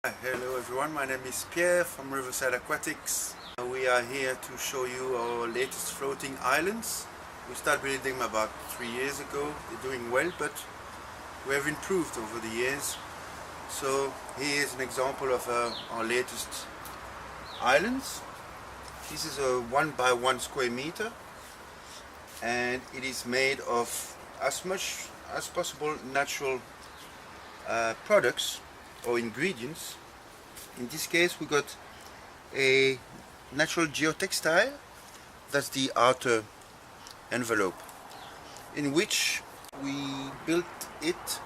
Hello everyone, my name is Pierre from Riverside Aquatics. We are here to show you our latest floating islands. We started building them about 3 years ago. They're doing well, but we have improved over the years. So here is an example of our latest islands. This is a 1 by 1 square meter, and it is made of as much as possible natural products or ingredients. In this case we got a natural geotextile, that's the outer envelope, in which we built it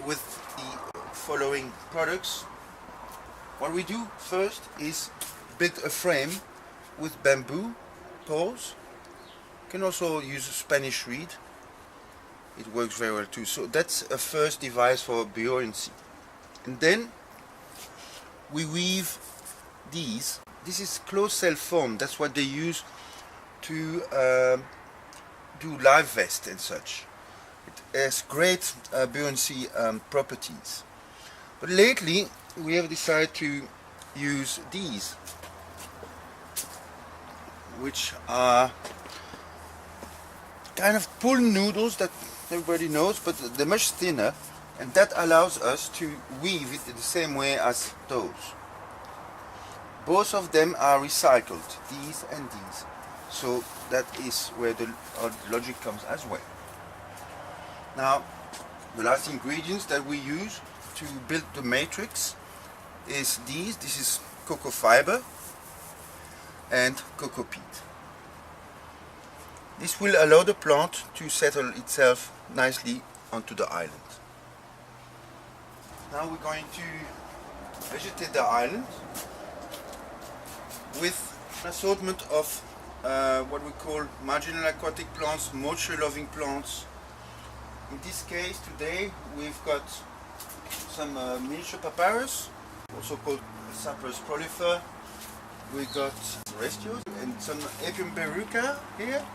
with the following products. What we do first is build a frame with bamboo poles. You can also use a Spanish reed, it works very well too. So that's a first device for buoyancy. And then we weave these. This is closed cell foam. That's what they use to do live vest and such. It has great buoyancy properties. But lately we have decided to use these, which are kind of pool noodles that everybody knows, but they're much thinner. And that allows us to weave it in the same way as those. Both of them are recycled, these and these. So that is where the logic comes as well. Now, the last ingredients that we use to build the matrix is these. This is cocoa fiber and cocoa peat. This will allow the plant to settle itself nicely onto the island. Now we're going to vegetate the island with an assortment of what we call marginal aquatic plants, moisture-loving plants. In this case today we've got some miniature papyrus, also called Cyprus prolifer. We got restios and some Apium beruca here,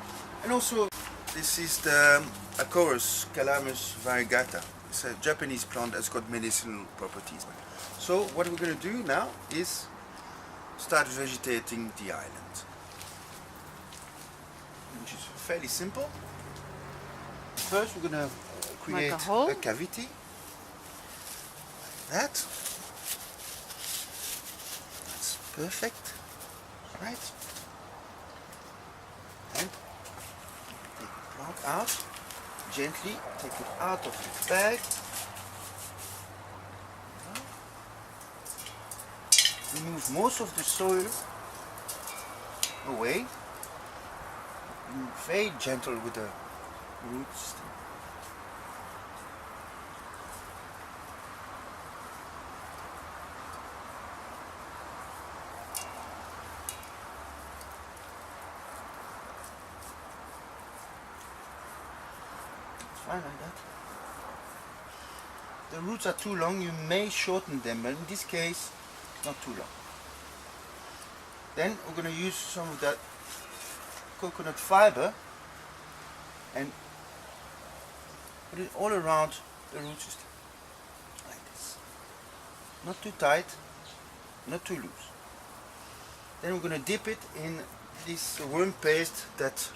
and also this is the Acorus calamus variegata. It's a Japanese plant that's got medicinal properties. So what we're going to do now is start vegetating the island, which is fairly simple. First we're going to create a cavity like that. That's perfect, right? And take the plant out. Gently take it out of the bag. Remove most of the soil away. Be very gentle with the roots. Fine like that. The roots are too long, you may shorten them, but in this case, not too long. Then we're going to use some of that coconut fiber and put it all around the root system, like this. Not too tight, not too loose. Then we're going to dip it in this worm paste that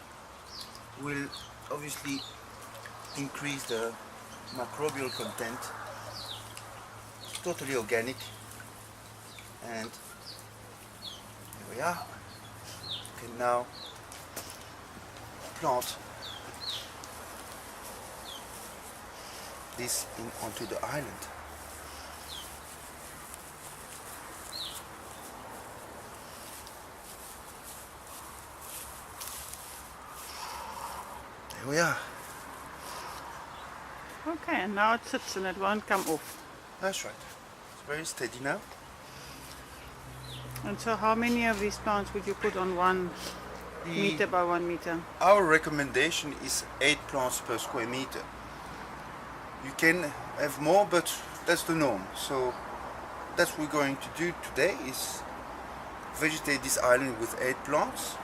will obviously increase the microbial content. It's totally organic, and here we are. You can now plant this onto the island. There we are. Okay, and now it sits and it won't come off. That's right. It's very steady now. And so how many of these plants would you put on 1 meter by 1 meter? Our recommendation is 8 plants per square meter. You can have more, but that's the norm. So that's what we're going to do today, is vegetate this island with 8 plants.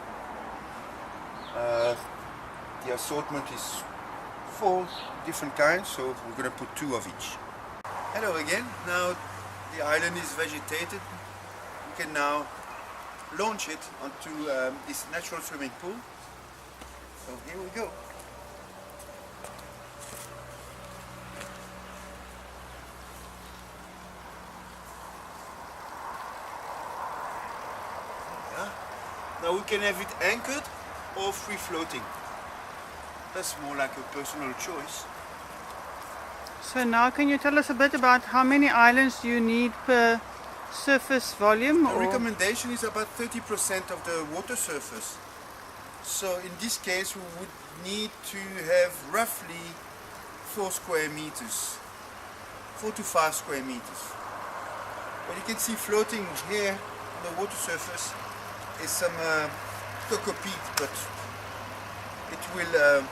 The assortment is 4 different kinds, so we're going to put 2 of each. Hello again. Now the island is vegetated, we can now launch it onto this natural swimming pool. So here we go. Yeah. Now we can have it anchored or free floating. That's more like a personal choice. So now can you tell us a bit about how many islands you need per surface volume? The recommendation is about 30% of the water surface. So in this case we would need to have roughly 4 square meters, 4 to 5 square meters. What you can see floating here on the water surface is some coco peat, but it will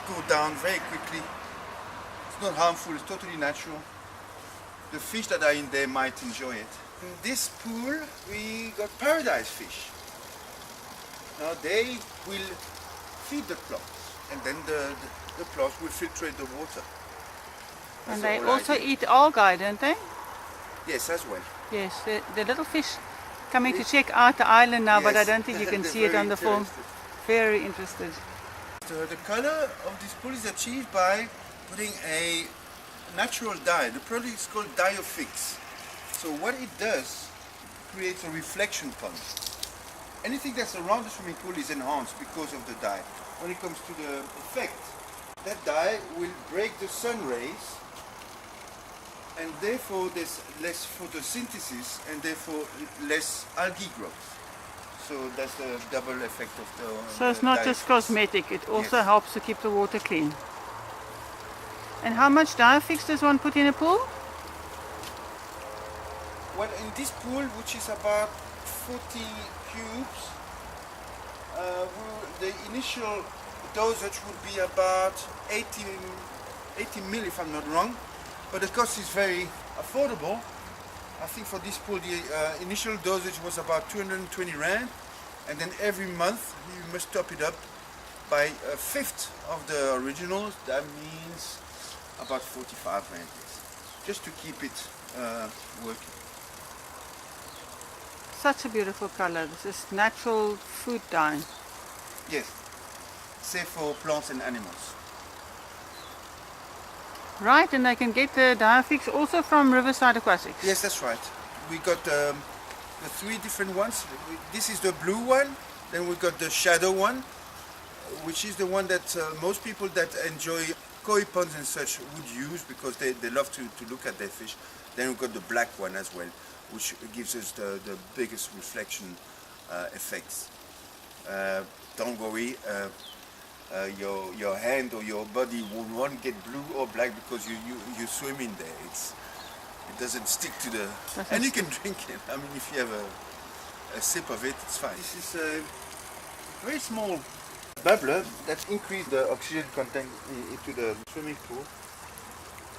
go down very quickly. It's not harmful, it's totally natural. The fish that are in there might enjoy it. In this pool we got paradise fish. Now they will feed the plants and then the plants will filtrate the water. And they also eat algae, don't they? Yes, as well. Yes, the little fish coming to check out the island now, but I Yes, don't think you can they're see it very on the film. interested. Very interested. The color of this pool is achieved by putting a natural dye. The product is called dye of fix. So what it does, it creates a reflection pond. Anything that's around the swimming pool is enhanced because of the dye. When it comes to the effect, that dye will break the sun rays, and therefore there's less photosynthesis and therefore less algae growth. So that's the double effect of the So it's not dye just fix. cosmetic, it also Yes. helps to keep the water clean. And how much Diafix does one put in a pool? Well, in this pool, which is about 40 cubes, the initial dosage would be about 80 mil, if I'm not wrong, but the cost is very affordable. I think for this pool the initial dosage was about 220 rand, and then every month you must top it up by a fifth of the original. That means about 45 rand, just to keep it working. Such a beautiful color. This is natural food dye. Yes, safe for plants and animals. Right, and they can get the Diafix also from Riverside Aquatics. Yes, that's right. We got the 3 different ones. This is the blue one, then we got the shadow one, which is the one that most people that enjoy koi ponds and such would use because they love to look at their fish. Then we've got the black one as well, which gives us the biggest reflection effects. Don't worry, your hand or your body won't get blue or black because you swim in there. It doesn't stick to the... And you can drink it. I mean, if you have a sip of it, it's fine. This is a very small bubbler that increases the oxygen content into the swimming pool.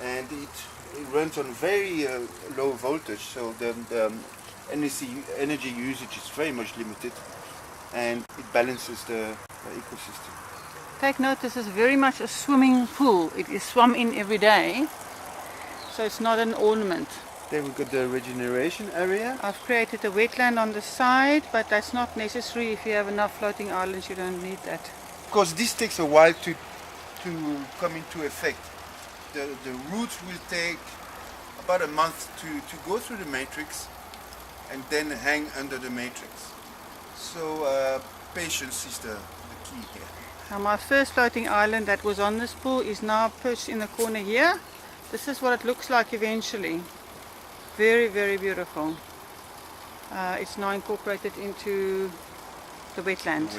And it runs on very low voltage, so the energy usage is very much limited, and it balances the ecosystem. Take note, this is very much a swimming pool. It is swum in every day, so it's not an ornament. Then we've got the regeneration area. I've created a wetland on the side, but that's not necessary. If you have enough floating islands, you don't need that. Of course, this takes a while to come into effect. The roots will take about a month to go through the matrix and then hang under the matrix. So patience is the key here. Now my first floating island that was on this pool is now perched in the corner here. This is what it looks like eventually. Very, very beautiful. It's now incorporated into the wetland.